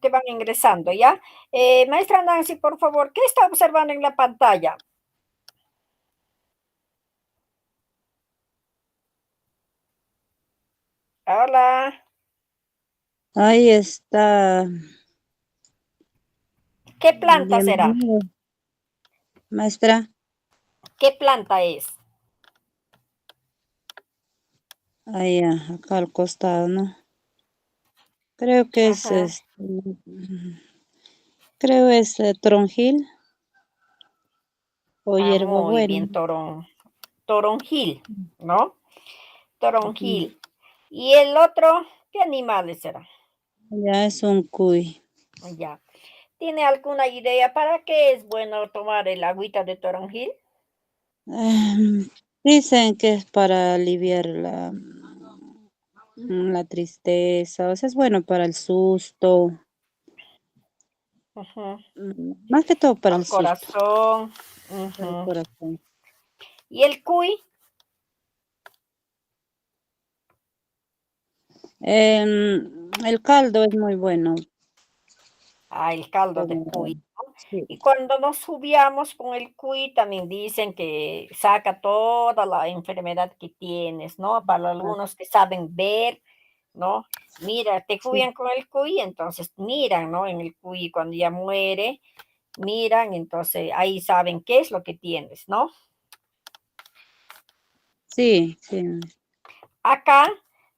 que van ingresando, ¿ya? Maestra Nancy, por favor, ¿qué está observando en la pantalla? Hola, Ahí está. ¿qué planta será? Bienvenido, maestra. ¿Qué planta es? Ahí, acá al costado, ¿no? Creo que es Ajá. creo es toronjil o Ah, muy hierbabuena. bien, toronjil, ¿no? Ujú. Toronjil. ¿Y el otro, qué animales será? Ya es un cuy. Ya. ¿Tiene alguna idea para qué es bueno tomar el agüita de toronjil? Dicen que es para aliviar la tristeza, o sea, es bueno para el susto, Ujú. más que todo para el Al susto, corazón. para el Ujú. corazón. ¿Y el cuy? El caldo es muy bueno. Ah, el caldo de Como, cuy. sí, Y cuando nos subíamos con el cuy, también dicen que saca toda la enfermedad que tienes, ¿no? Para ah, algunos que saben ver, ¿no? Mira, te sí, cuidan con el cuy, entonces miran, ¿no? En el cuy cuando ya muere, miran, entonces ahí saben qué es lo que tienes, ¿no? sí, sí. Acá,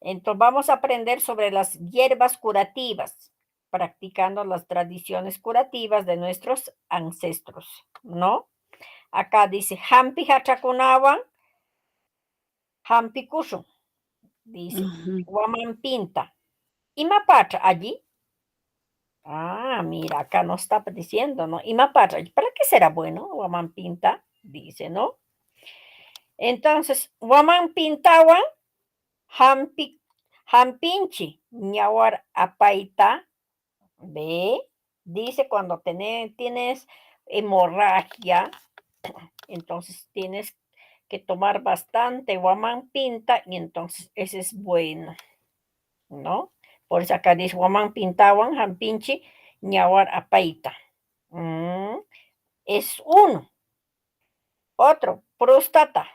entonces vamos a aprender sobre las hierbas curativas, practicando las tradiciones curativas de nuestros ancestros, ¿no? Acá dice, Hampi Hachakunawan, Hampi Kushun, dice, Ujú. Guaman Pinta. ¿Y Mapacha allí? Ah, mira, acá nos está diciendo, ¿no? ¿Y Mapacha, para qué será bueno? Guaman Pinta, dice, ¿no? Entonces, Guaman Pintawan, Hampi, Hampinchi, Ñawar Apaita, ve, dice cuando tienes hemorragia, entonces tienes que tomar bastante guamán pinta y entonces ese es bueno, ¿no? Por eso acá dice guamán pintawan, jampinchi, ñawar apaita. Mm, es uno. Otro, próstata.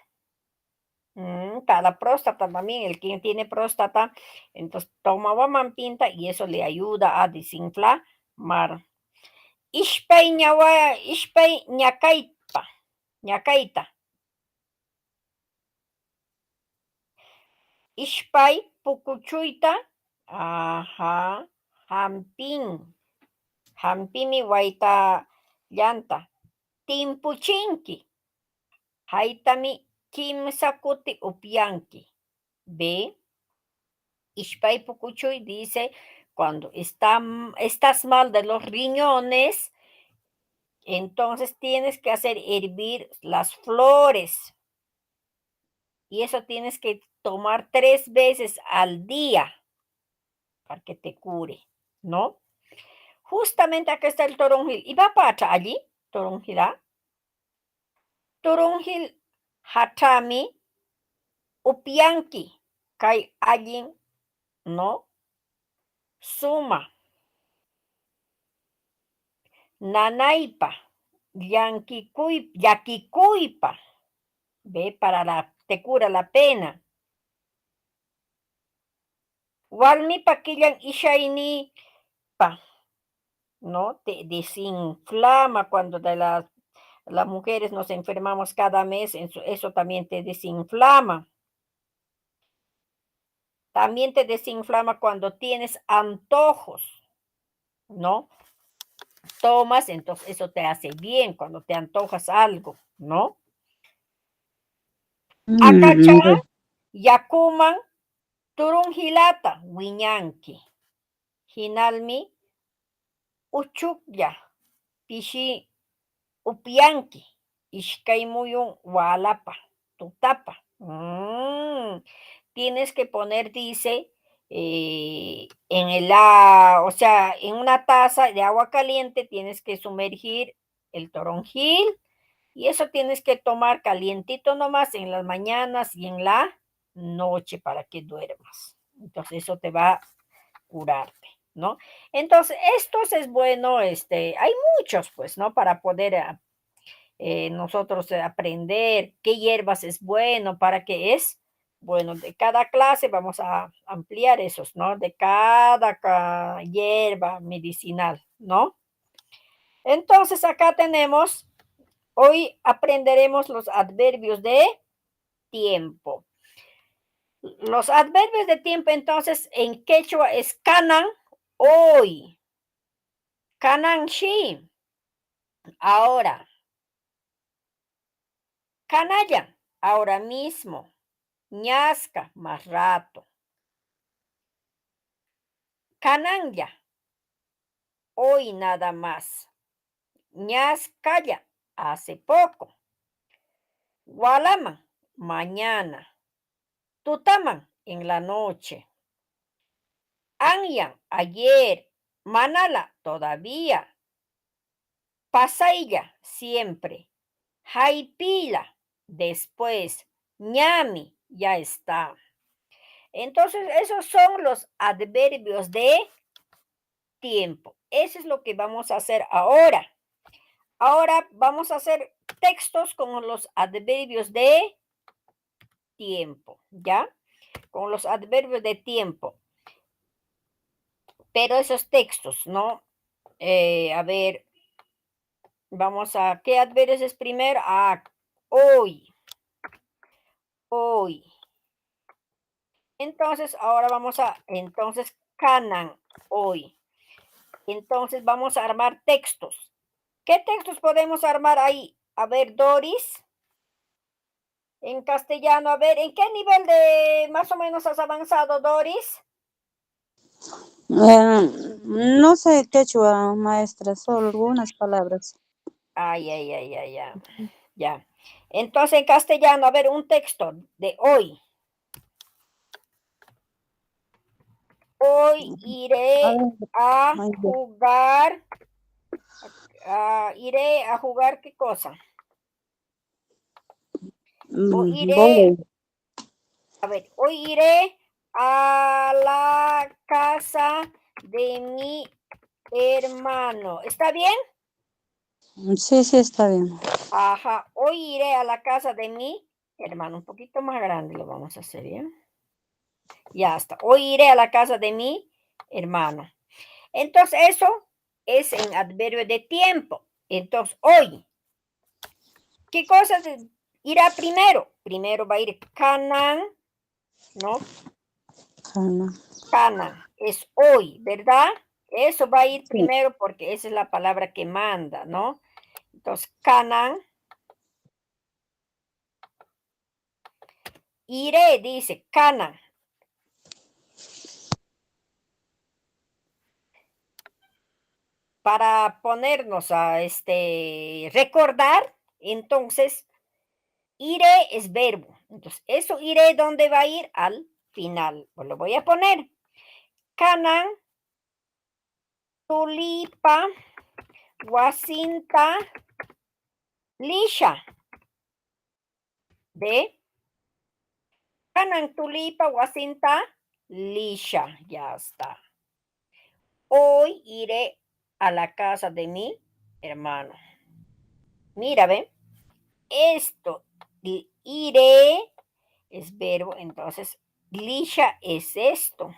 Para la próstata también, el que tiene próstata, entonces toma guamán pinta y eso le ayuda a desinflamar. Ishpay ñawa, ishpay ñakaipa, ñakaita. Ishpay pukuchuyta, ajá, hampin, hampimi waita llanta, timpuchinki, haitami kimsa kuti upianki. Ve, Ishpay pukuchuy dice, cuando estás mal de los riñones, entonces tienes que hacer hervir las flores y eso tienes que tomar 3 veces al día para que te cure, ¿no? Justamente acá está el toronjil. ¿Y va para allí? Toronjilá. Toronjil hatami upianki. Kai allin, ¿no? Suma. Nanaipa. Yakikuipa. Ve, te cura la pena. Walmipa killan ishaynipa, ¿no? Te desinflama cuando las mujeres nos enfermamos cada mes, eso también te desinflama. También te desinflama cuando tienes antojos, ¿no? Tomas, entonces eso te hace bien cuando te antojas algo, ¿no? Akacha, Ya. yakuman, turunjilata, wiñanki. Hinalmi, uchukya, pishi, upianki. Ishkay muyun, walapa, tutapa. Tienes que poner, dice, o sea, en una taza de agua caliente tienes que sumergir el toronjil y eso tienes que tomar calientito nomás en las mañanas y en la noche para que duermas. Entonces eso te va a curarte. ¿no? Entonces, estos es bueno, hay muchos, pues, ¿no? Para poder nosotros aprender qué hierbas es bueno, para qué es. Bueno, de cada clase vamos a ampliar esos, ¿no? De cada hierba medicinal, ¿no? Entonces, acá tenemos, hoy aprenderemos los adverbios de tiempo. Los adverbios de tiempo, entonces, en quechua es kanan, hoy, kanan shi, ahora, canalla, ahora mismo, ñasca, más rato, cananya, hoy nada más, ñascaya, hace poco, gualaman, mañana, tutaman, en la noche, anyan, ayer, manala, todavía, pasaya, siempre, jaipila, después, ñami, ya está. Entonces, esos son los adverbios de tiempo. Eso es lo que vamos a hacer ahora. Ahora vamos a hacer textos con los adverbios de tiempo, ¿ya? Con los adverbios de tiempo. Pero esos textos, ¿no? A ver, vamos a, ¿qué adverbios es primero? Ah, hoy, hoy. Entonces, ahora vamos a, entonces, canan, hoy. Entonces, vamos a armar textos. ¿Qué textos podemos armar ahí? A ver, Doris, en castellano, a ver, ¿en qué nivel de más o menos has avanzado, Doris? No sé quechua, maestra, solo algunas palabras. Ay, ay, ay, ay, ya, ya. Entonces, en castellano, a ver, un texto de hoy. Hoy A iré ver, a ay, ya. jugar, iré a jugar, ¿qué cosa? O iré, Vóley. a ver, hoy iré a la casa de mi hermano. ¿Está bien? Sí, sí, está bien. Ajá, hoy iré a la casa de mi hermano, un poquito más grande lo vamos a hacer, ¿bien? Ya está. Hoy iré a la casa de mi hermano. Entonces, eso es en adverbio de tiempo. Entonces, hoy, ¿qué cosa irá primero? Primero va a ir canan, ¿no? Cana. Canan es hoy, ¿verdad? Eso va a ir Sí. primero porque esa es la palabra que manda, ¿no? Entonces, canan, iré, dice, canan. Para ponernos a recordar, entonces, iré es verbo. Entonces, eso iré, ¿dónde va a ir? Al final. Pues lo voy a poner. Canan, tulipa, guacinta, lisha. ¿Ve? Canan, tulipa, guacinta, lisha. Ya está. Hoy iré a la casa de mi hermano. Mira, ¿ve? Esto, iré es verbo, entonces, lisha es esto,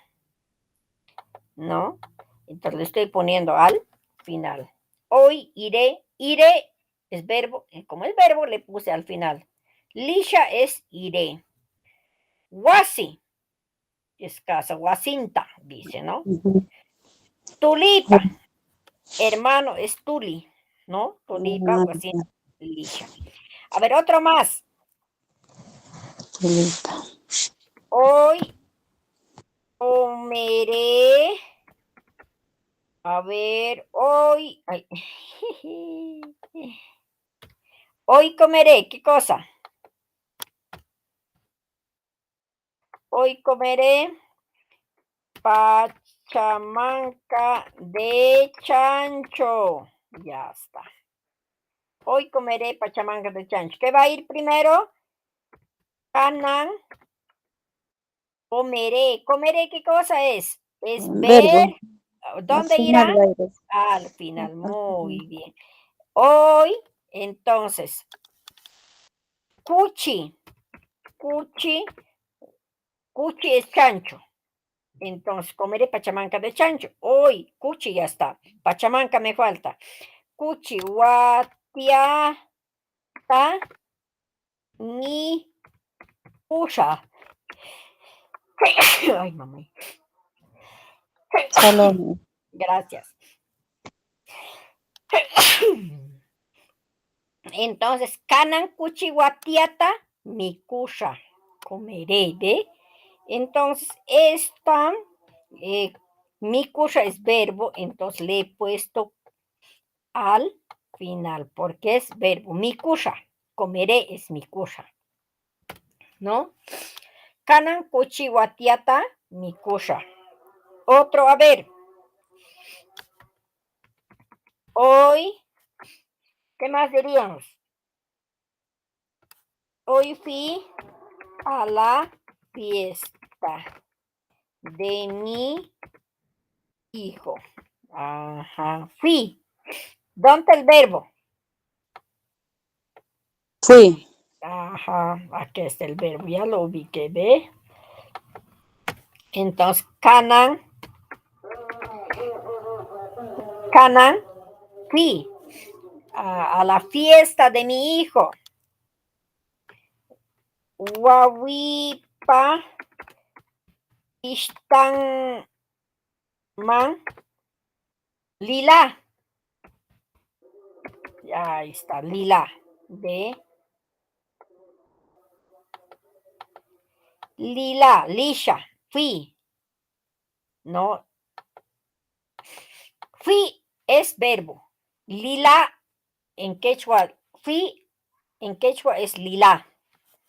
¿no? Entonces le estoy poniendo al final. Hoy iré, iré es verbo, y como es verbo le puse al final. Lisha es iré. Wasi es casa, guacinta, dice, ¿no? Ujú. Tulipa, hermano es tuli, ¿no? Tulipa, Ah, guacinta, ya, lisha. A ver, otro más. tulita. Hoy comeré, a ver, hoy, ay, hoy comeré, ¿qué cosa? Hoy comeré pachamanca de chancho. Ya está. Hoy comeré pachamanca de chancho. ¿Qué va a ir primero? Canan, comeré. ¿Comeré qué cosa es? Es Verbo. ver. ¿Dónde final irá? va a ir. Al final, Al muy final. bien. Hoy, entonces, cuchi, cuchi, cuchi es chancho. Entonces, comeré pachamanca de chancho. Hoy, cuchi ya está. Pachamanca me falta. Cuchi, guatiata, ni usha. Ay, mamá. Salome. Gracias. Entonces, canan cuchi guatiata, mi kusha. Comeré de. Entonces, esta, eh, mi kusha es verbo, entonces le he puesto al final, porque es verbo. Mi kusha. Comeré es mi kusha, ¿no? Canan cuchi guatiata, mi kusha. Otro, a ver. Hoy, ¿qué más diríamos? Hoy fui a la fiesta de mi hijo. Ajá, fui. ¿Dónde el verbo? Fui. Ajá, aquí está el verbo, ya lo ubiqué, ¿ve? Entonces, canan, fui a la fiesta de mi hijo. Wawipa, istan, man, lila. Ya está, lila, de lila, lisha, fui, ¿no? Fui es verbo. Lila en quechua, fui en quechua es lila,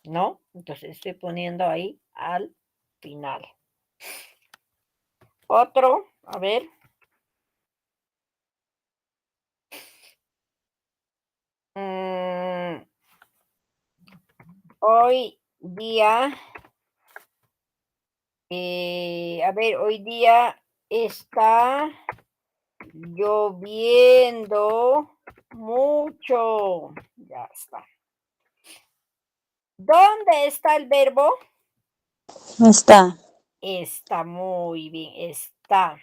¿no? Entonces estoy poniendo ahí al final. Otro, a ver. Hoy día, a ver, hoy día está lloviendo mucho. Ya está. ¿Dónde está el verbo? Está. Está muy bien, está.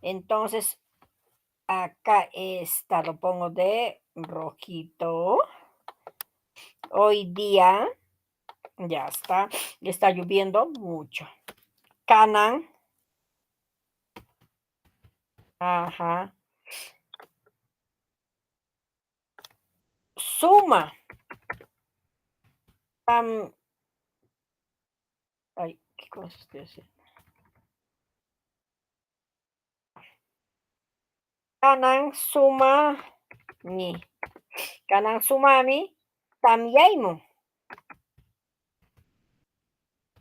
Entonces, acá está, lo pongo de rojito. Hoy día, ya está lloviendo mucho. Canan, ajá. Suma, ay, ¿qué cosa estoy haciendo? Canan, suma, mi. Canan, sumami, tamyaimu.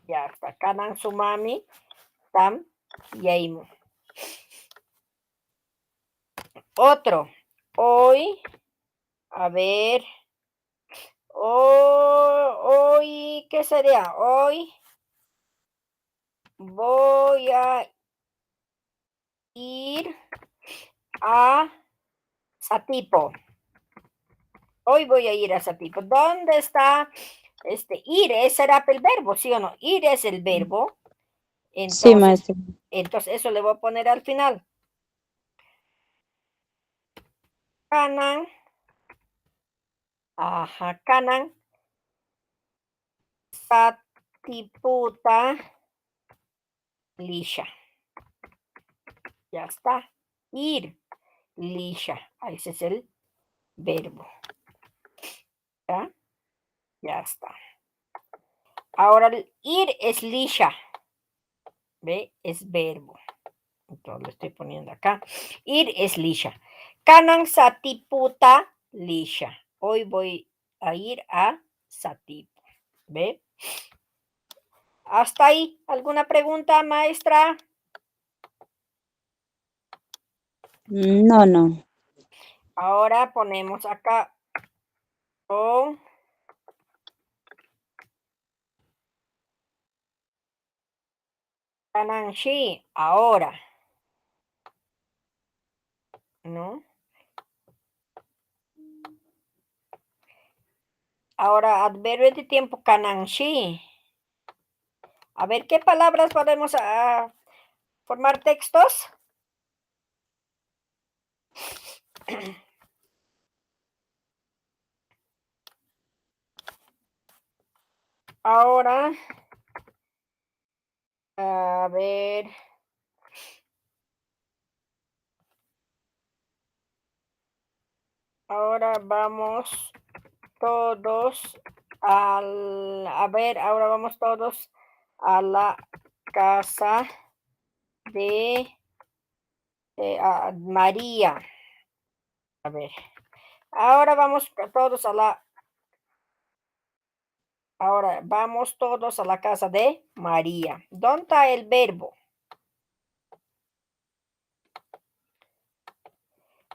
Ya está. Canan, sumami, tamyaimu. Otro. Hoy, a ver. Hoy, ¿qué sería? Hoy voy a ir a Satipo. Hoy voy a ir a Satipo. ¿Dónde está ir? Ese será el verbo, ¿sí o no? Ir es el verbo. Sí, Entonces, maestro. entonces eso le voy a poner al final. Canan, ajá, canan, Satiputa, lisha. Ya está. Ir, lisha. Ese es el verbo. ¿Ya? Ya está. Ahora el ir es lisha. ¿Ve? Es verbo. Entonces lo estoy poniendo acá. Ir es lisha. Canan satiputa lisha. Hoy voy a ir a Satipo. ¿Ve? Hasta ahí. ¿Alguna pregunta, maestra? No, no. Ahora ponemos acá con Kananshi, ahora, ¿no? Ahora, adverbio de tiempo, kananshi. A ver, ¿qué palabras podemos formar textos? Ahora, a ver. Ahora vamos todos a ver, ahora vamos todos a la casa de María. A ver, ahora vamos todos ahora vamos todos a la casa de María. ¿Dónde está el verbo?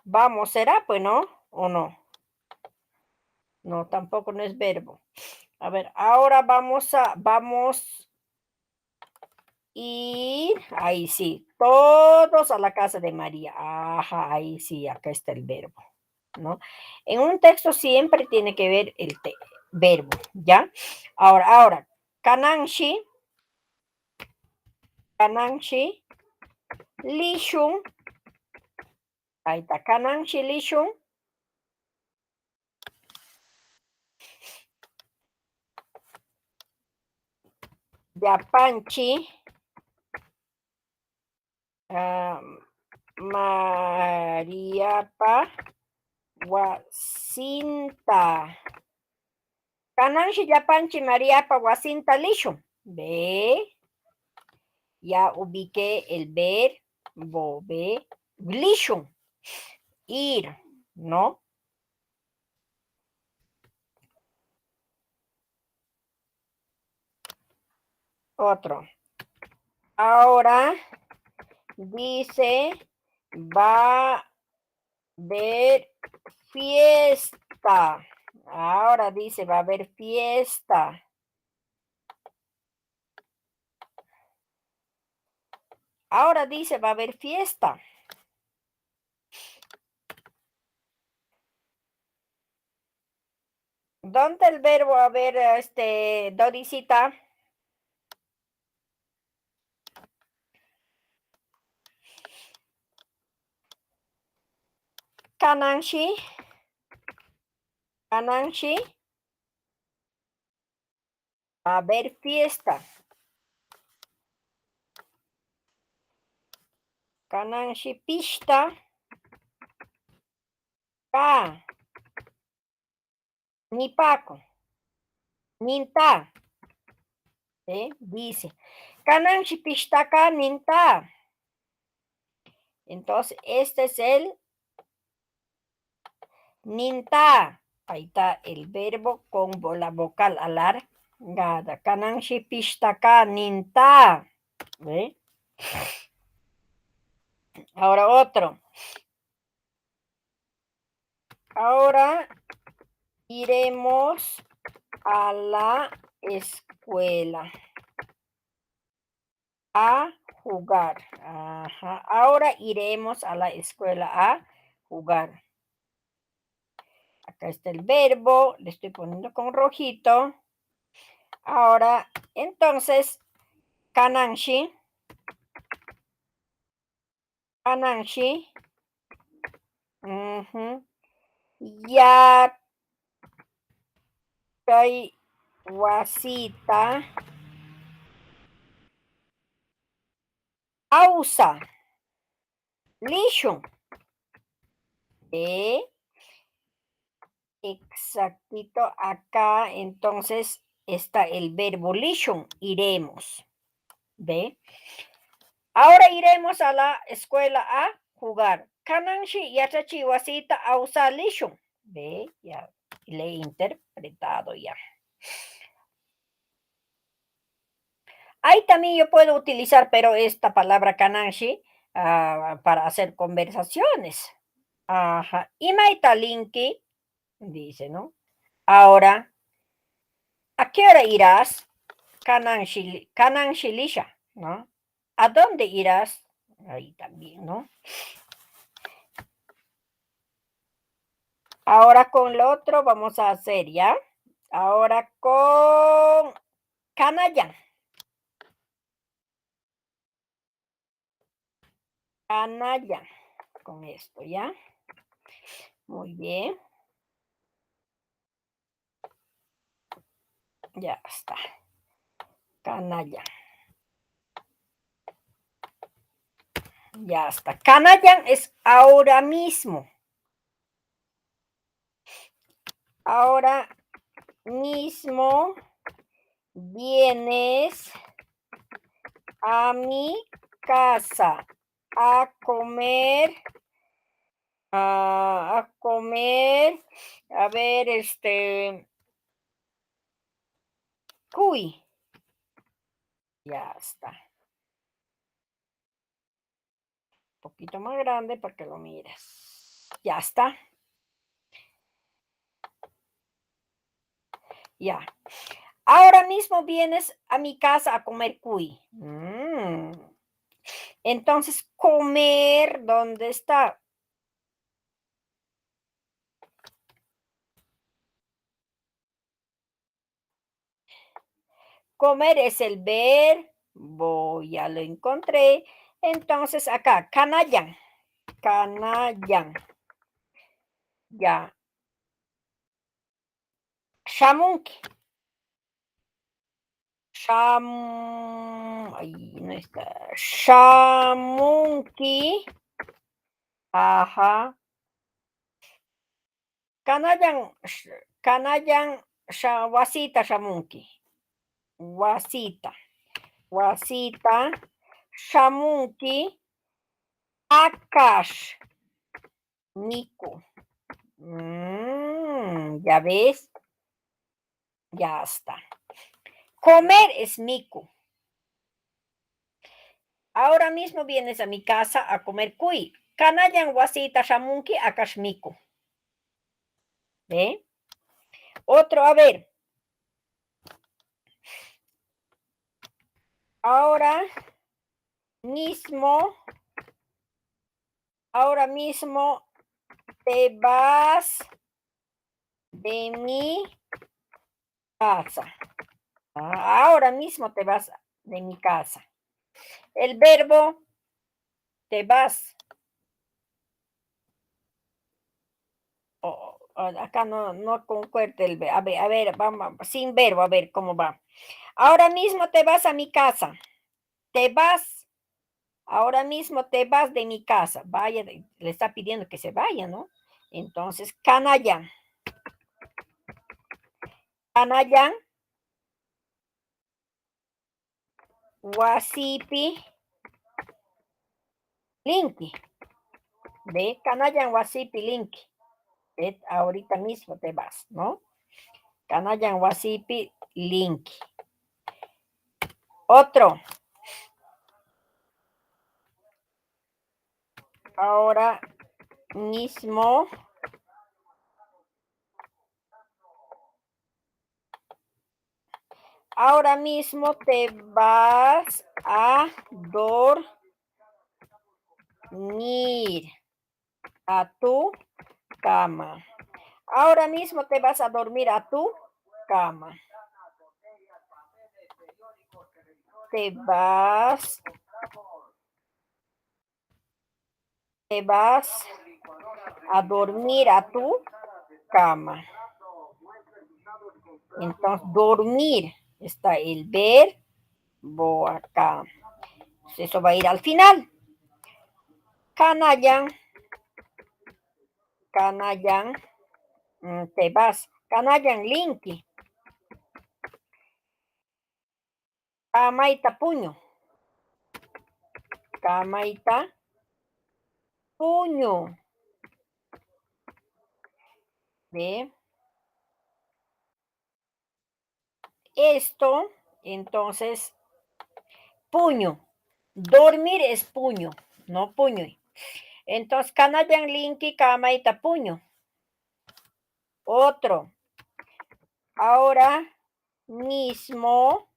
Vamos, ¿será? Pues no, ¿o no? No, tampoco no es verbo. A ver, ahora vamos ir, ahí sí, todos a la casa de María. Ajá, ahí sí, acá está el verbo, ¿no? En un texto siempre tiene que ver el verbo, ¿ya? Ahora, Kananshi, Lishun, ahí está, Kananshi, Lishun, Yapanchi, ah, Mariapa, Guasinta. Kananshi, Yapanchi, Mariapa, Guasinta, Lishun. Ve, ya ubiqué el verbo, ve, Lishun, ir, ¿no? Otro. Ahora dice, va a haber fiesta. Ahora dice, va a haber fiesta. Ahora dice, va a haber fiesta. ¿Dónde el verbo haber, Doricita? Kananshi. Kananshi. Va a haber fiesta. Kananshi pista. Ka. Ni Paco. Ninta. Dice. Kananshi pista ka ninta. Entonces, este es el ninta. Ahí está el verbo con la vocal alargada. Kananshi pista ka ninta. ¿Ve? Ahora otro. Ahora iremos a la escuela a jugar. Ajá. Ahora iremos a la escuela a jugar. Acá está el verbo, le estoy poniendo con rojito. Ahora, entonces, Kananshi. Kananshi. Ya hay wasita. Ausa. Lishun. Exactito. Acá entonces está el verbo lishun. Iremos. ¿Ve? Ahora iremos a la escuela a jugar. Kananshi yachachi wasita ausa lishun. ¿Ve? Ya le he interpretado ya. Ahí también yo puedo utilizar, pero esta palabra kananshi para hacer conversaciones. Ajá. Imaita linki, dice, ¿no? Ahora, ¿a qué hora irás? Kananshi lisha, ¿no? ¿A dónde irás? Ahí también, ¿no? Ahora con lo otro vamos a hacer, ¿ya? Ahora con canalla. Canalla. Con esto, ¿ya? Muy bien. Ya está. Canalla. Ya está. Canalla es ahora mismo. Ahora mismo vienes a mi casa a comer, a comer, a ver, cuy. Ya está. Un poquito más grande para que lo mires. Ya está. Ya. Ahora mismo vienes a mi casa a comer cuy. Entonces, comer, ¿dónde está? Comer es el verbo, ya lo encontré. Entonces, acá, canallan, canallan, ya. Shamunki, ahí no está. Shamunki, ajá. Canallan, canallan, wasita shamunki, wasita, wasita, shamunki, akash, miku. Ya ves, ya está. Comer es miku. Ahora mismo vienes a mi casa a comer cuy. Kanayan wasita shamunki akash miku. ¿Ve? Otro, a ver. Ahora mismo, ahora mismo te vas de mi casa. Ahora mismo te vas de mi casa. El verbo te vas. Acá no concuerda el verbo. A ver, vamos, sin verbo, a ver cómo va. Ahora mismo te vas a mi casa. Te vas. Ahora mismo te vas de mi casa. Vaya, le está pidiendo que se vaya, ¿no? Entonces, canalla. Canalla. Wasipi. Linki. ¿Ve? Canalla, wasipi, linki. ¿Ve? Ahorita mismo te vas, ¿no? Canalla, wasipi, linki. Otro. Ahora mismo. Ahora mismo te vas a dormir a tu cama. Ahora mismo te vas a dormir a tu cama. Te vas a dormir a tu cama. Entonces, dormir está el verbo acá. Eso va a ir al final. Canallan, canallan, te vas. Canallan linki. Kamaita puño. Kamaita puño. ¿Ve? Esto, entonces, puño. Dormir es puño, no puño. Entonces, canallan linki kamaita puño. Otro. Ahora mismo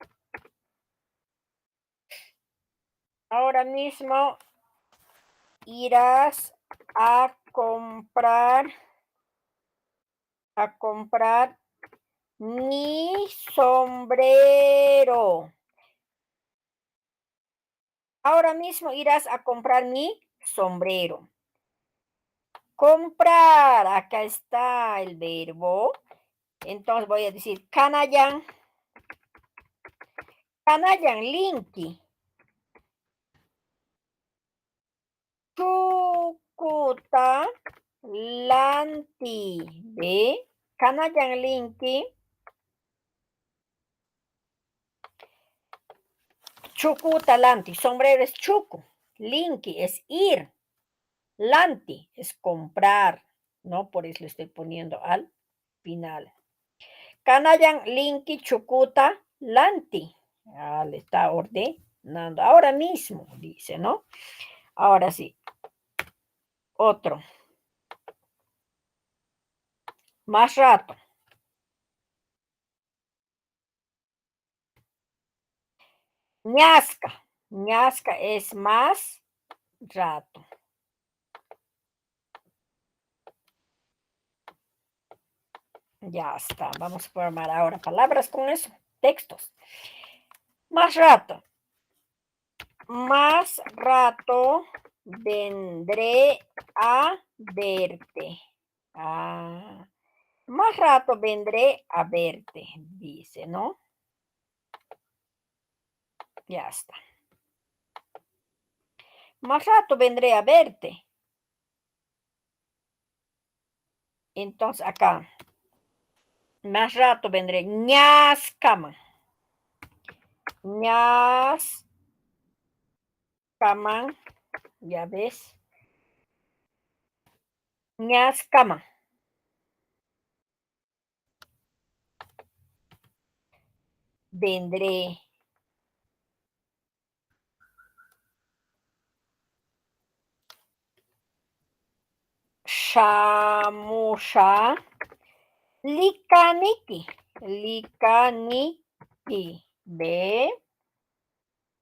Ahora mismo irás a comprar mi sombrero. Ahora mismo irás a comprar mi sombrero. Comprar, acá está el verbo. Entonces voy a decir kanayan, kanayan linki. Chukuta lanti. ¿Ve? Kanayan linki. Chukuta lanti. Sombrero es chuku. Linki es ir. Lanti es comprar. ¿No? Por eso le estoy poniendo al final. Kanayan linki chukuta lanti. Ya le está ordenando. Ahora mismo, dice, ¿no? Ahora sí. Otro. Más rato. Ñasca. Ñasca es más rato. Ya está. Vamos a formar ahora palabras con eso. Textos. Más rato. Más rato vendré a verte. Ah, más rato vendré a verte, dice, ¿no? Ya está. Más rato vendré a verte. Entonces acá, más rato vendré. Ñascama. Ñascama. Ya ves. Ñascama. Vendré. Shamusha. Likaniki. Likaniki. Ve.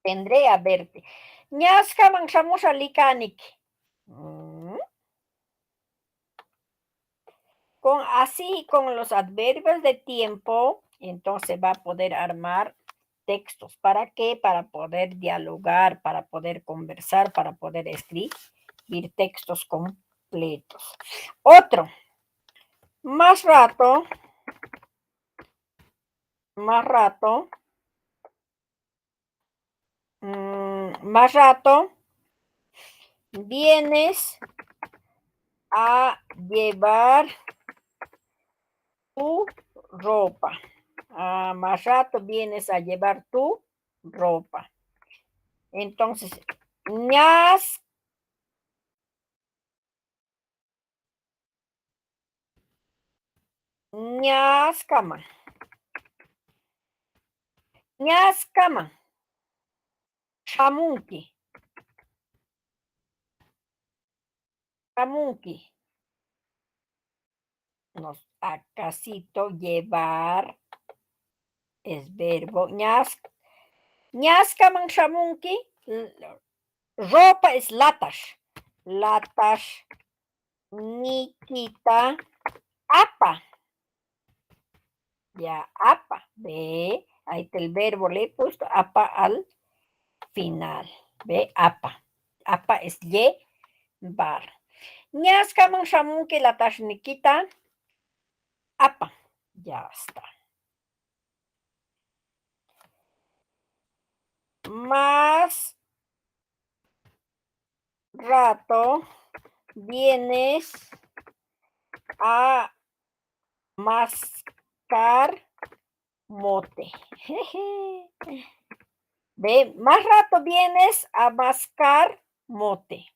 Vendré a verte. Ñascaman shamusha likaniki. Así con los adverbios de tiempo, entonces va a poder armar textos. ¿Para qué? Para poder dialogar, para poder conversar, para poder escribir textos completos. Otro. Más rato. Más rato vienes a llevar tu ropa. Más rato vienes a llevar tu ropa. Entonces, ñas ñascama. Ñascama. Shamunki. Shamunki. Acasito llevar es verbo. Ñascaman shamunki. Ropa es latas. Latas. Nikita. Apa. Ya, apa. Ve. Ahí está el verbo. Le he puesto apa al final. Ve, apa. Apa es llevar. Ñascaman shamunki latas Nikita. Apa. Ya está. Más rato vienes a mascar mote. Ve, más rato vienes a mascar mote.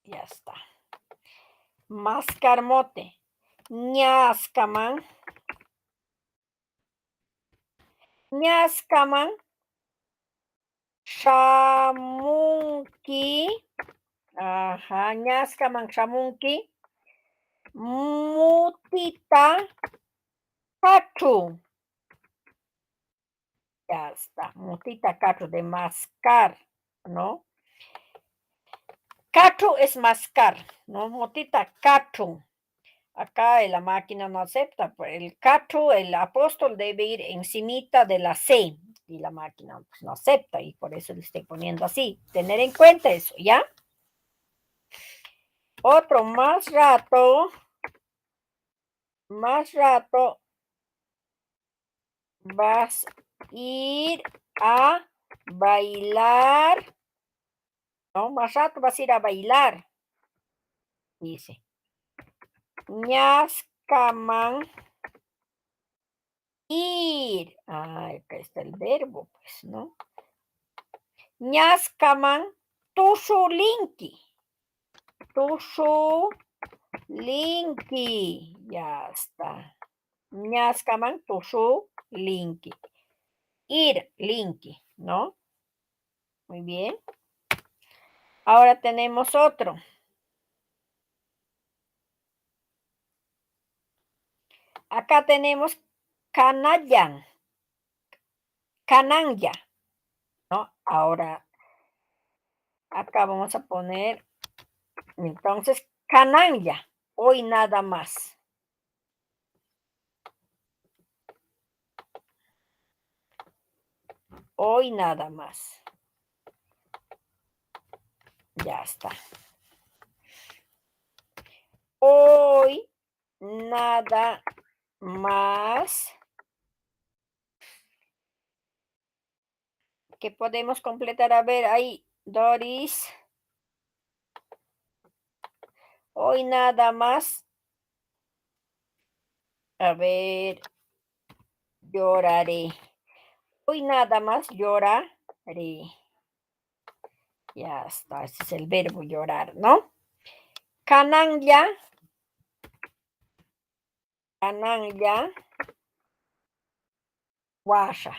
Ya está. Mascar mote. Ñascaman. Ñascaman. Shamunki. Ajá, ñascaman shamunki. Mutita. Hachu. Ya está. Motita cacho de mascar, ¿no? Cacho es mascar, ¿no? Motita cacho. Acá en la máquina no acepta, pues el cacho, el apóstol debe ir encimita de la C y la máquina pues, no acepta y por eso le estoy poniendo así. Tener en cuenta eso, ¿ya? Otro más rato vas a ir a bailar, ¿no? Más rato vas a ir a bailar, dice. Ñascaman ir. Ah, acá está el verbo, pues, ¿no? Ñascaman tusulinki. Tusulinki. Ya está. Ñascaman tusulinki. Ir, linki, ¿no? Muy bien. Ahora tenemos otro. Acá tenemos canayan, cananya, ¿no? Ahora, acá vamos a poner, entonces, cananya, hoy nada más. Hoy nada más. Ya está. Hoy nada más. Que podemos completar. A ver, ahí, Doris. Hoy nada más. A ver, lloraré. Hoy nada más lloraré. Ya está, ese es el verbo llorar, ¿no? Cananya. Cananya. Guasha.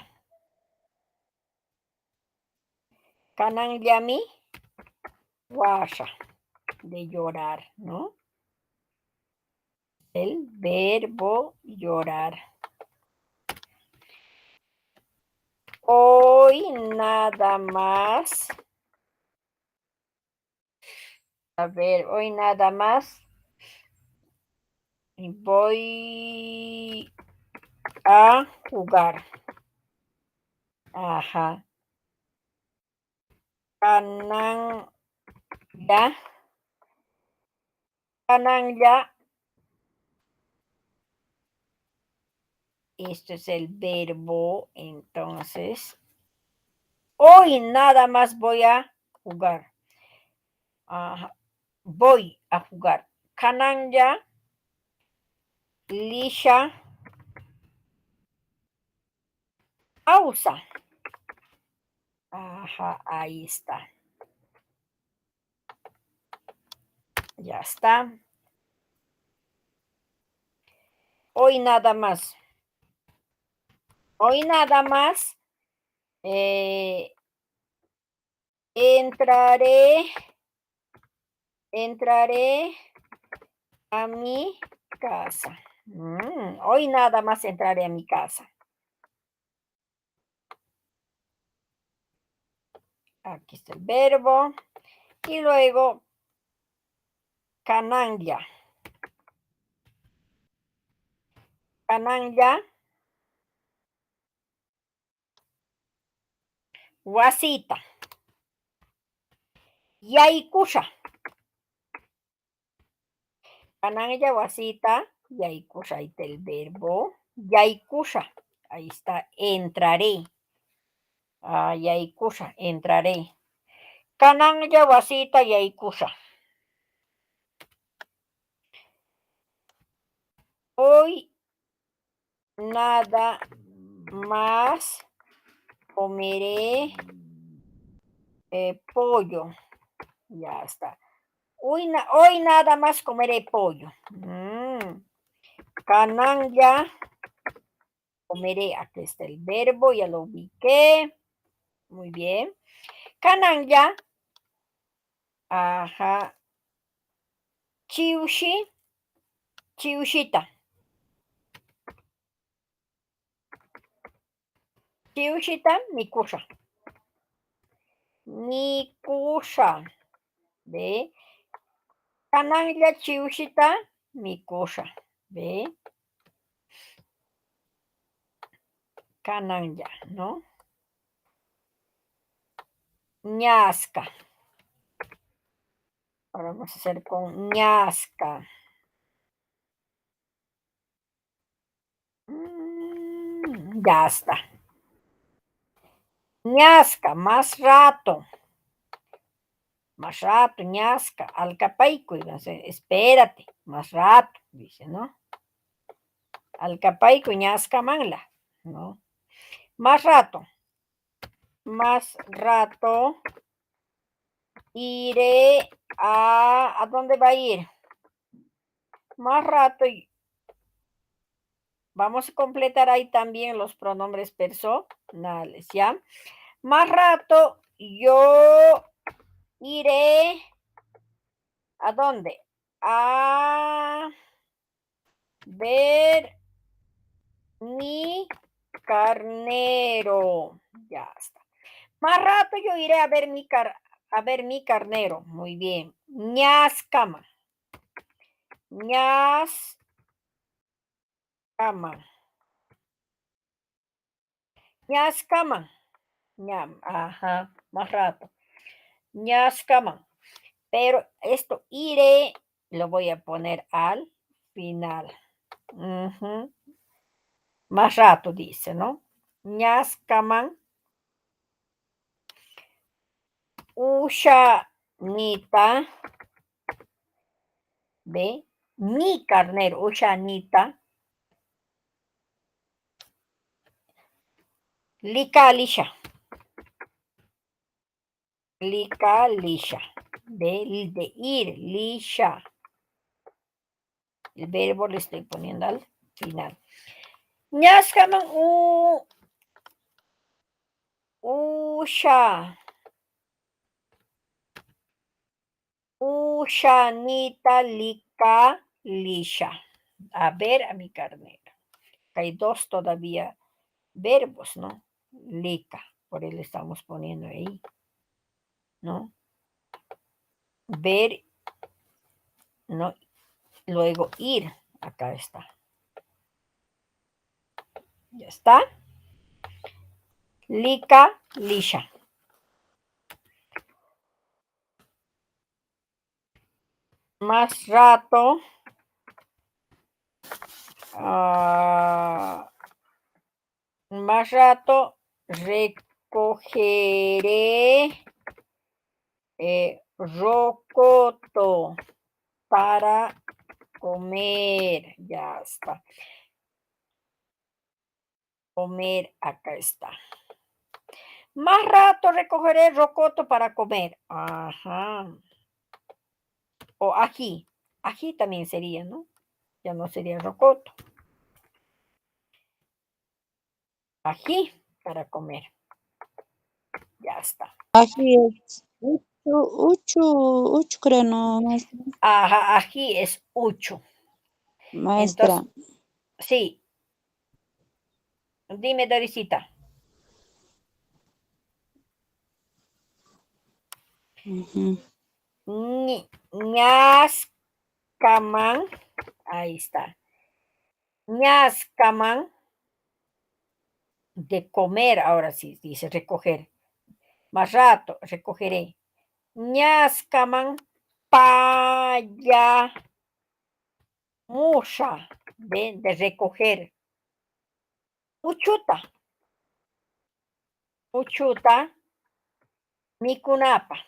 Cananyami. Guasha. De llorar, ¿no? El verbo llorar. Hoy nada más. A ver, hoy nada más. Voy a jugar. Ajá. Canang ya. Canang ya. Esto es el verbo, entonces. Hoy nada más voy a jugar. Ajá. Voy a jugar. Canang ya. Lisha. Pausa. Ajá, ahí está. Ya está. Hoy nada más. Hoy nada más. Entraré a mi casa. Hoy nada más entraré a mi casa. Aquí está el verbo. Y luego, cananya. Cananya. Wasita. Yaikusha. Cananya, wasita. Yaikusha. Ahí está el verbo. Yaikusha. Ahí está. Entraré. Yaikusha. Entraré. Cananya, wasita, yaikusha. Hoy nada más comeré pollo. Ya está. Hoy nada más comeré pollo. Cananya, comeré. Aquí está el verbo, ya lo ubiqué. Muy bien. Cananya. Ajá. Chiushi. Chiushita. Chiushita, mikusha. Mikusha. ¿Ve? Kananya chiushita, mikusha. ¿Ve? Kananya, ¿no? Ñasca. Ahora vamos a hacer con ñasca. Ya está. Ñasca, más rato. Más rato, ñasca. Alcapaico. Espérate, más rato, dice, ¿no? Alcapaico, ñasca manla, ¿no? Más rato. Más rato. Iré a... ¿A dónde va a ir? Más rato. Vamos a completar ahí también los pronombres personales, ¿ya? Más rato yo iré. ¿A dónde? A ver mi carnero. Ya está. Más rato yo iré a ver a ver mi carnero. Muy bien. Ñascama. Ñascama. Ñascama. Ajá. Más rato. Ñascama. Pero esto iré lo voy a poner al final. Ujú. Más rato dice, ¿no? Ñascaman. Ushanita. ¿Ve? Mi carnero, Ushanita. Licalisha. Licalisha. De ir, lisha. El verbo le estoy poniendo al final. Ñascaman usha. Ushanita licalisha. A ver a mi carnero. Hay dos todavía verbos, ¿no? Lica, por él estamos poniendo ahí, ¿no? Ver, ¿no? Luego ir, acá está. Ya está. Lica, lisha. Más rato. Más rato recogeré rocoto para comer. Ya está. Comer, acá está. Más rato recogeré rocoto para comer. Ajá. O ají. Ají también sería, ¿no? Ya no sería rocoto. Ají para comer. Ya está. Ají es uchu, creo, ¿no, maestra? Ajá, ají es ucho. Maestra. Entonces, sí. Dime, Dorisita. Ujú. Ñascaman. Ahí está. Ñascaman. De comer, ahora sí, dice recoger. Más rato, recogeré. Ñascaman paya musha de recoger. Uchuta. Uchuta. Mikunapa.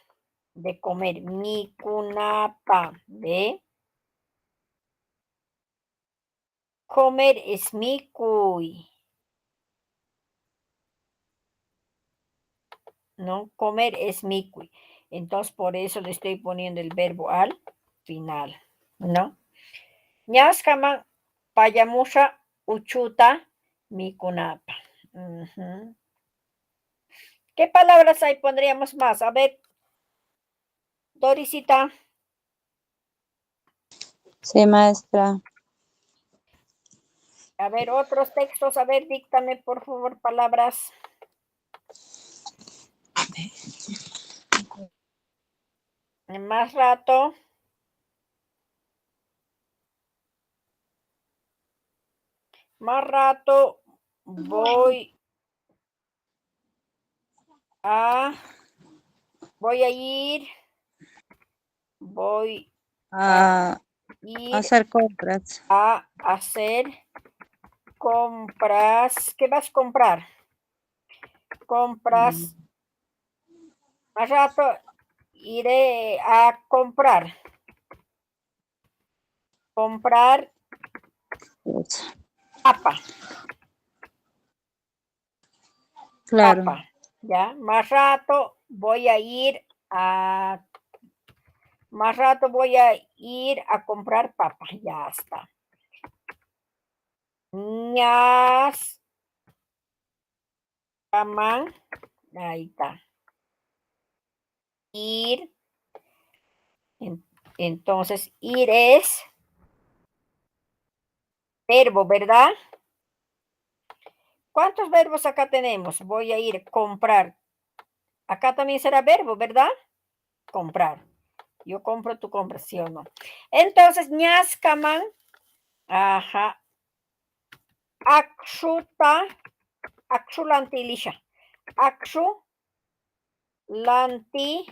De comer. Mikunapa. ¿Ve? Comer es mikuy. ¿No? Comer es mikuy. Entonces, por eso le estoy poniendo el verbo al final. ¿No? Ñascaman payamusha uchuta mikunapa. Ujú. ¿Qué palabras ahí pondríamos más? A ver, Dorisita. Sí, maestra. A ver, otros textos. A ver, díctame, por favor, palabras. En más rato. Más rato voy a ir. Voy a A ir hacer compras. a hacer compras. ¿Qué vas a comprar? Compras. Más rato iré a comprar. Comprar Pues, papa. claro. Papa. Ya. Más rato voy a ir a. Más rato voy a ir a comprar papa. Ya está. Ñas. Camán. Ahí está. Ir. Entonces, ir es verbo, ¿verdad? ¿Cuántos verbos acá tenemos? Voy a ir a comprar. Acá también será verbo, ¿verdad? Comprar. Yo compro, tú compras, ¿sí o no? Entonces, ñascaman. Ajá. Aksuta. Aksulantilisha. Aksu. Lanti.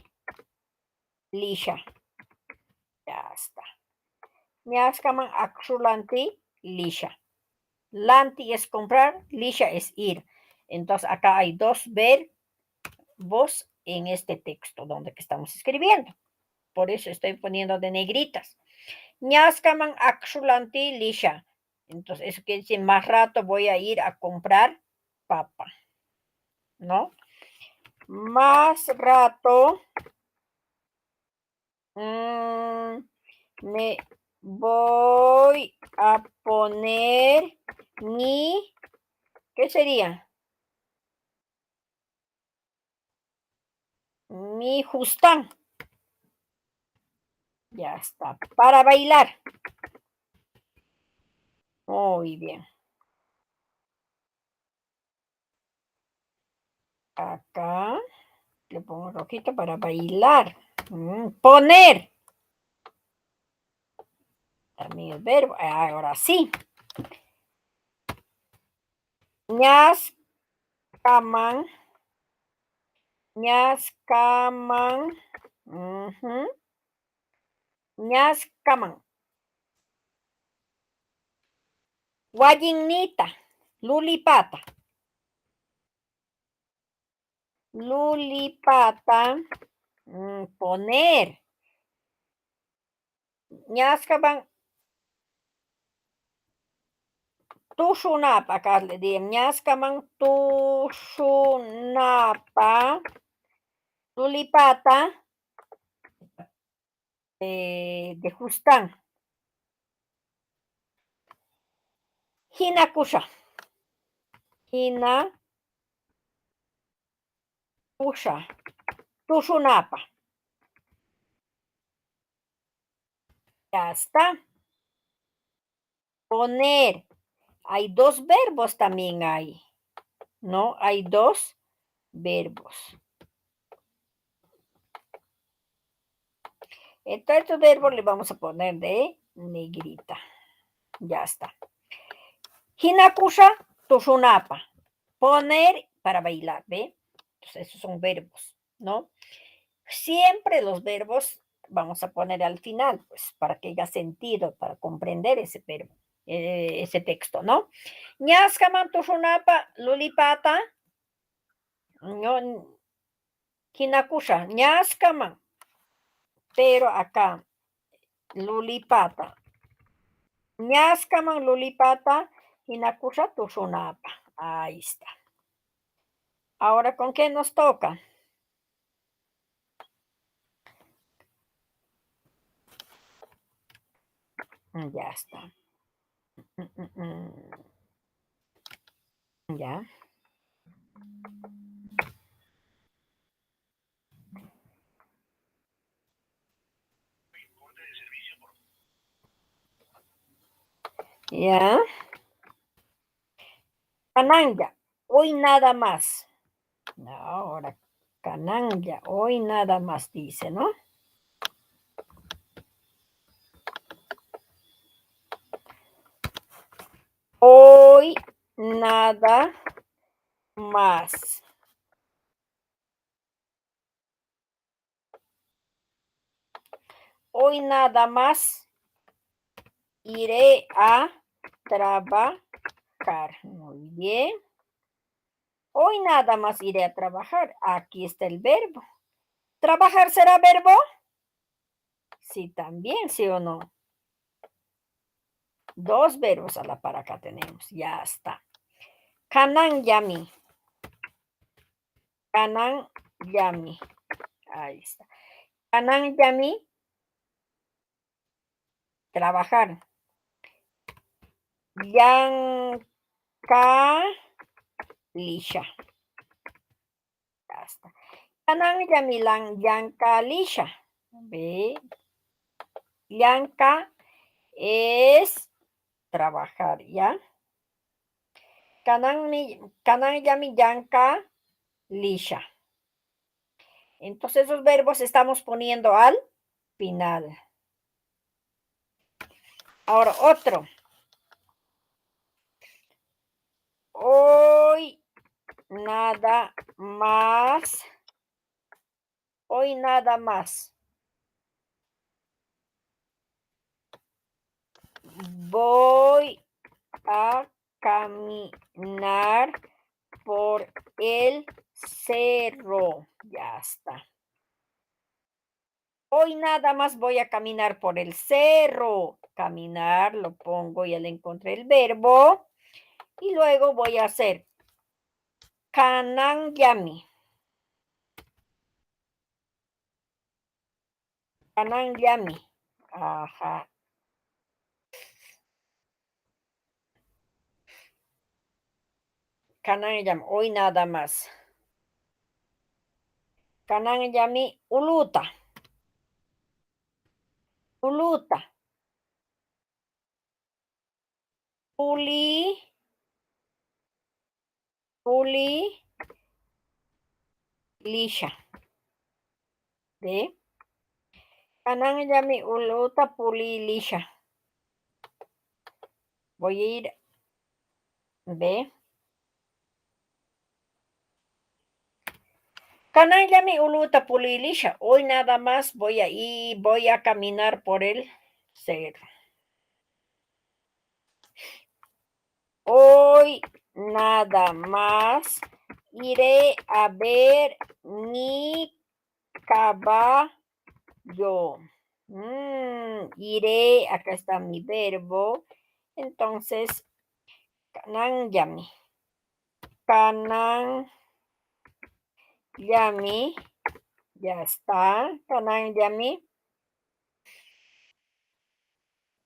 Lisha. Ya está. Ñascaman aksulanti. Lisha. Lanti es comprar, lisha es ir. Entonces acá hay dos verbos en este texto donde que estamos escribiendo. Por eso estoy poniendo de negritas. Ñascaman aksulanti lisha. Entonces eso quiere decir más rato voy a ir a comprar papa. ¿No? Más rato me voy a poner mi, ¿qué sería? Mi justán. Ya está. Para bailar. Muy bien. Acá le pongo rojito para bailar. Poner. También el verbo. Ahora sí. Ñascaman. Ñascaman. Ñascaman. Guayinita. Lulipata. Lulipata. Poner. Ñascaman. Tushunapa, acá le di. Ñascaman tushunapa. Lulipata. De Justán. Hinakusha. Hinakusha. Tushunapa. Ya está. Poner. Hay dos verbos también hay. ¿No? Hay dos verbos. Entonces, estos verbos le vamos a poner de negrita. Ya está. Hinakusha, tushunapa. Poner para bailar, ¿ve? Entonces, esos son verbos, ¿no? Siempre los verbos vamos a poner al final, pues, para que haya sentido, para comprender ese verbo, ese texto, ¿no? Ñascaman tushunapa lulipata, no, hinakusha, ñascaman, pero acá, lulipata, ñascaman lulipata, hinakusha tushunapa, ahí está. Ahora, ¿con qué nos toca? Ya está. Ya. Ya. Cananga. Hoy nada más. Ahora, Cananya, hoy nada más dice, ¿no? Hoy nada más. Hoy nada más iré a trabajar. Muy bien. Hoy nada más iré a trabajar. Aquí está el verbo. ¿Trabajar será verbo? Sí, también, ¿sí o no? Dos verbos a la par acá tenemos. Ya está. Kanan yami. Kanan yami. Ahí está. Kanan yami. Trabajar. Yanka lisha. Ya está. Kanan yami lang yanka lisha. Ve. Yanka es trabajar, ¿ya? Kanan yami yanka lisha. Entonces esos verbos estamos poniendo al final. Ahora otro. Hoy nada más. Hoy nada más. Voy a caminar por el cerro. Ya está. Hoy nada más voy a caminar por el cerro. Caminar, lo pongo, ya le encontré el verbo. Y luego voy a hacer kanan yami. Kanan yami. Ajá. Kanan yami. Hoy nada más. Kanan yami uluta. Uluta. Uli. Uli. Lisha. ¿Ve? Kanan yami uluta puli lisha. Voy a ir. ¿Ve? Kanan yami uluta puli lisha. Hoy nada más voy a caminar por el cerro. Hoy nada más iré a ver mi caballo. Iré, acá está mi verbo. Entonces, kanan yami. Kanan yami. Ya está. Kanan yami.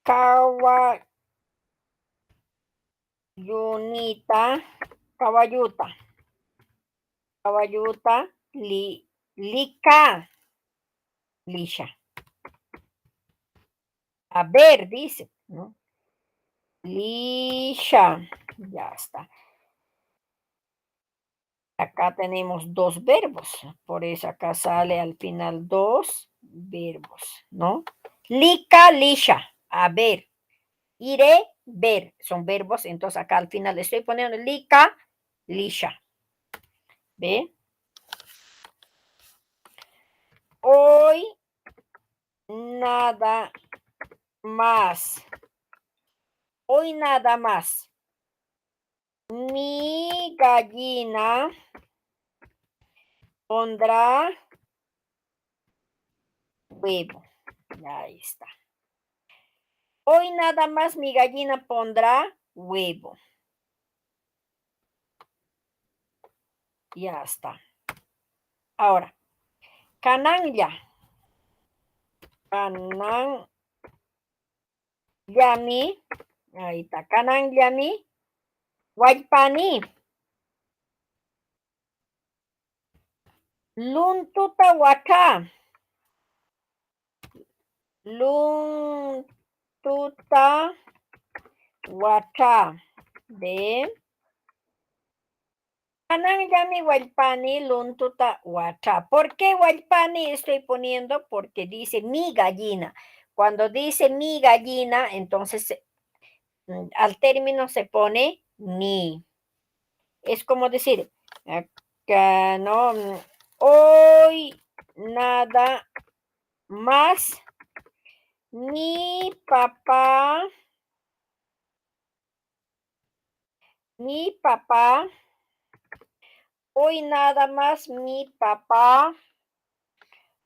Kawayunita. Kawayuta. Kawayuta. Lika. Lisha. A ver, dice, ¿no? Lisha. Ya está. Acá tenemos dos verbos, por eso acá sale al final dos verbos, ¿no? Lika, lisha, a ver, iré, ver, son verbos, entonces acá al final le estoy poniendo lika, lisha. ¿Ve? Hoy nada más. Hoy nada más. Mi gallina pondrá huevo. Ahí está. Hoy nada más mi gallina pondrá huevo. Ya está. Ahora, cananya. Kanan yami. Ahí está. Kanan yami. Wajpani. Luntuta waka. Luntuta waka. ¿Ven? Yami Walpani Luntuta Wacha. ¿Por qué Walpani estoy poniendo? Porque dice mi gallina. Cuando dice mi gallina, entonces al término se pone ni. Es como decir, acá no, hoy nada más mi papá, hoy nada más mi papá,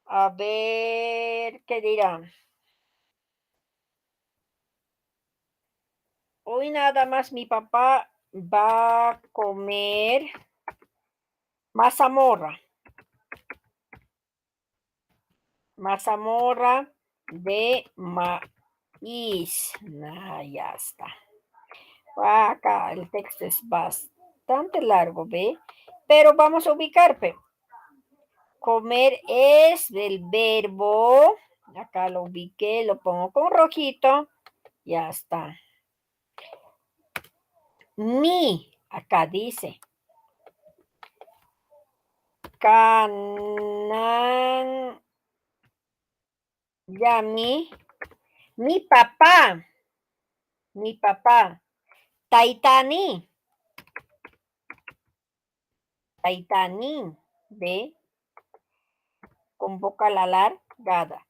a ver, ¿qué dirán? Hoy nada más mi papá va a comer mazamorra, mazamorra de maíz. Ya está. Acá el texto es bastante largo, ¿ve? Pero vamos a ubicar, pero comer es del verbo. Acá lo ubiqué, lo pongo con rojito. Ya está. Acá dice. Canan, ya mi papá, Taitani, ¿ve? Con vocal alargada.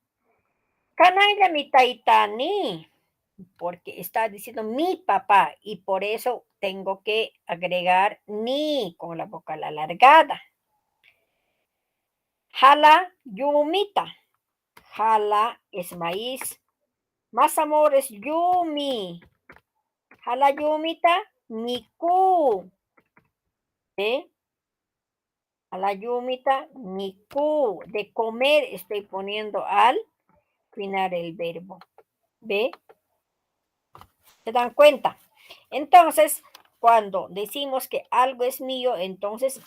Canalla mi Taitani, porque está diciendo mi papá y por eso tengo que agregar ni con la vocal alargada. Jala yumita, jala es maíz, más amor es yumi, jala yumita niku, ¿eh? Jala yumita niku, de comer estoy poniendo al final el verbo, ¿ve? ¿Se dan cuenta? Entonces, cuando decimos que algo es mío, entonces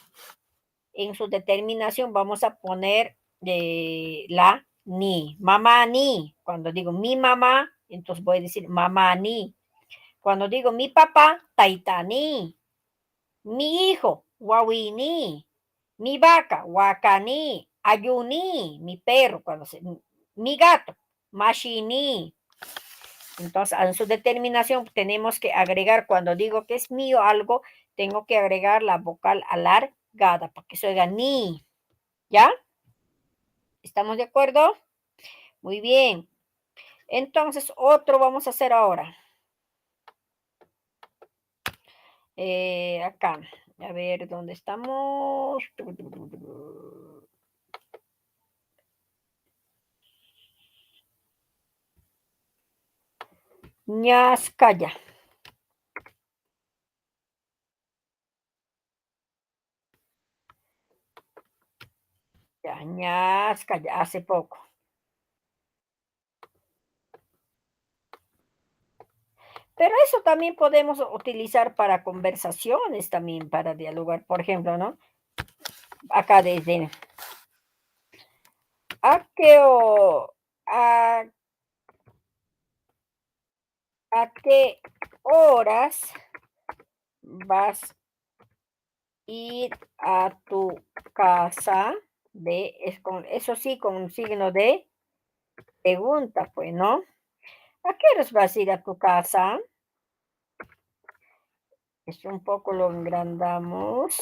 en su determinación vamos a poner la ni, mamá ni. Cuando digo mi mamá, entonces voy a decir mamá ni. Cuando digo mi papá, taita ni. Mi hijo, wawini. Mi vaca, wakani. Ayuni, mi perro, mi gato, mashini. Entonces, en su determinación tenemos que agregar, cuando digo que es mío algo, tengo que agregar la vocal alargada para que se oiga ni. ¿Ya? ¿Estamos de acuerdo? Muy bien. Entonces, otro vamos a hacer ahora. Acá. A ver, ¿dónde estamos? Ñascaya. Ya, Ñascaya, hace poco. Pero eso también podemos utilizar para conversaciones, también para dialogar, por ejemplo, ¿no? Acá desde ¿a qué, a, a qué horas vas a ir a tu casa? Eso sí, con un signo de pregunta, pues, ¿no? ¿A qué horas vas a ir a tu casa? Esto un poco lo engrandamos.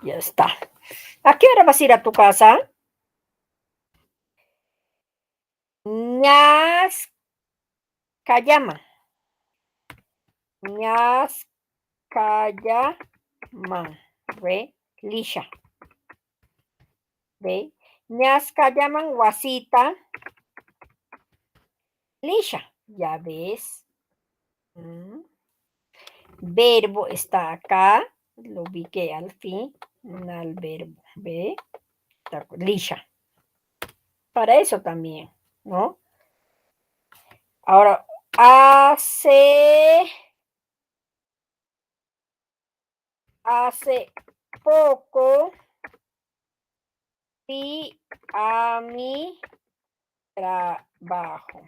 Ya está. ¿A qué hora vas a ir a tu casa? Ñas Cayama. Ñas Cayama. ¿Ve? Lisha. ¿Ve? Ñasca llaman Wasita. Lisha. Ya ves. Verbo está acá. Lo ubiqué al fin. Al verbo. ¿Ve? Lisha. Para eso también, ¿no? Ahora, hace poco fui a mi trabajo.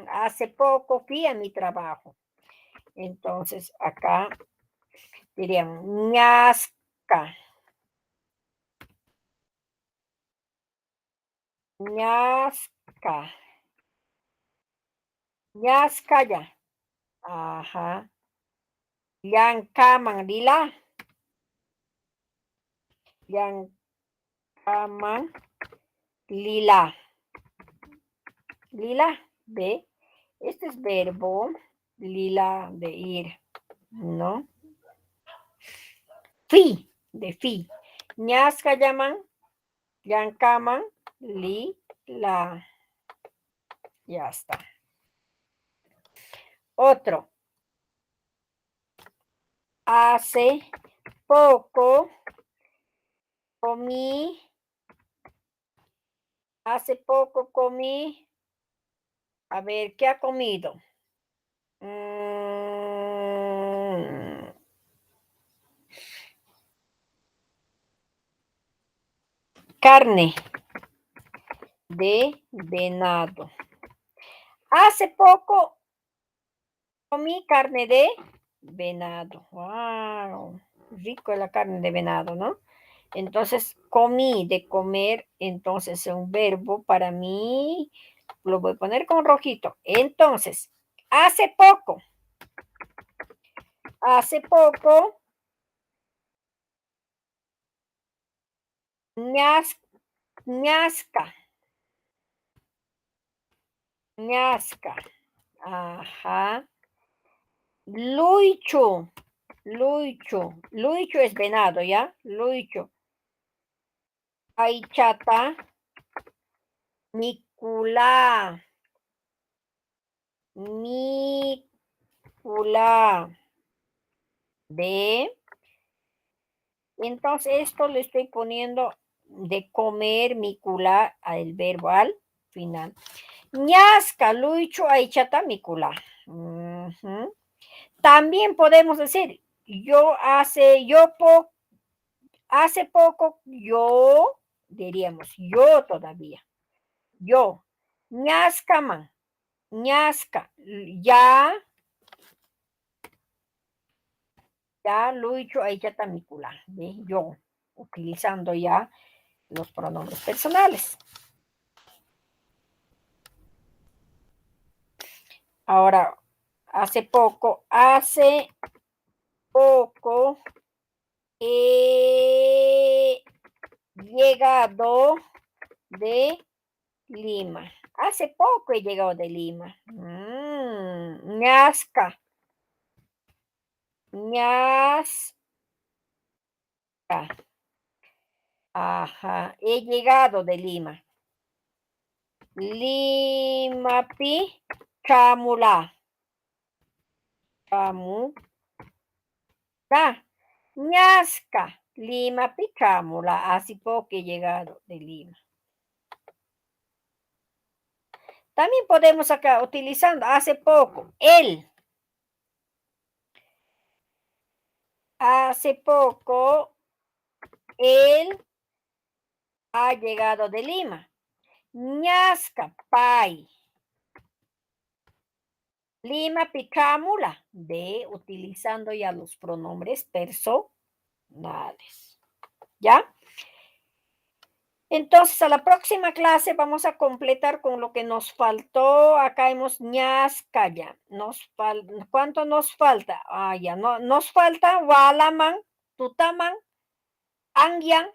Hace poco fui a mi trabajo. Entonces, acá Diríamos ñasca. Ñasca. Ñascaya. Ajá. Llankaman lila. Llankaman lila. Lila, ¿ve? Este es verbo, lila, de ir, ¿no? Fi, de fi. Ñasca llaman, llankaman, lila. Ya está. Otro. Hace poco comí. Hace poco comí. A ver, ¿qué ha comido? Carne de venado. Hace poco comí carne de venado. Wow, rico la carne de venado, ¿no? Entonces, comí, de comer, entonces es un verbo para mí, lo voy a poner con rojito. Entonces, hace poco, ñasca, ñasca, ajá. Luicho, luicho es venado, ¿ya? Luicho. Aychata, Niculá, ¿ve? Entonces esto le estoy poniendo de comer, micula, al verbo al final. Ñasca, luicho, aychata, micula. También podemos decir, hace poco, yo, diríamos, yo todavía, yo, ñascaman, ñasca, ya, luicho, aychata, micula, ¿ve? Yo, utilizando ya los pronombres personales. Ahora, hace poco he llegado de Lima. Hace poco he llegado de Lima. Ñasca. Ñasca. Ajá, he llegado de Lima. Limapi chamula. Chamula. Ñasca. Limapi chamula. Hace poco he llegado de Lima. También podemos acá utilizando hace poco. Él. Hace poco él ha llegado de Lima. Ñasca, pai. Lima, picámula. De utilizando ya los pronombres personales. ¿Ya? Entonces, a la próxima clase vamos a completar con lo que nos faltó. Acá hemos ñasca ya. ¿Cuánto nos falta? Ya, no, nos falta walaman, tutaman, angyan,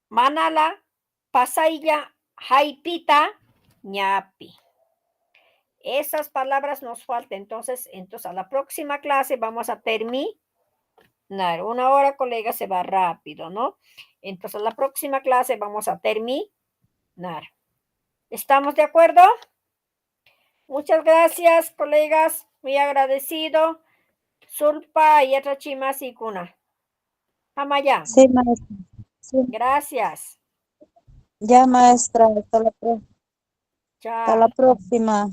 manala, pasaya, haipita, ñapi. Esas palabras nos faltan. Entonces, a la próxima clase vamos a terminar. 1 hora, colega, se va rápido, ¿no? Entonces, a la próxima clase vamos a terminar. ¿Estamos de acuerdo? Muchas gracias, colegas. Muy agradecido. Sulpa y Atrachima Sikuna. Amaya. Sí, maestra. Sí. Gracias. Ya, maestra. Hasta la Chao. próxima.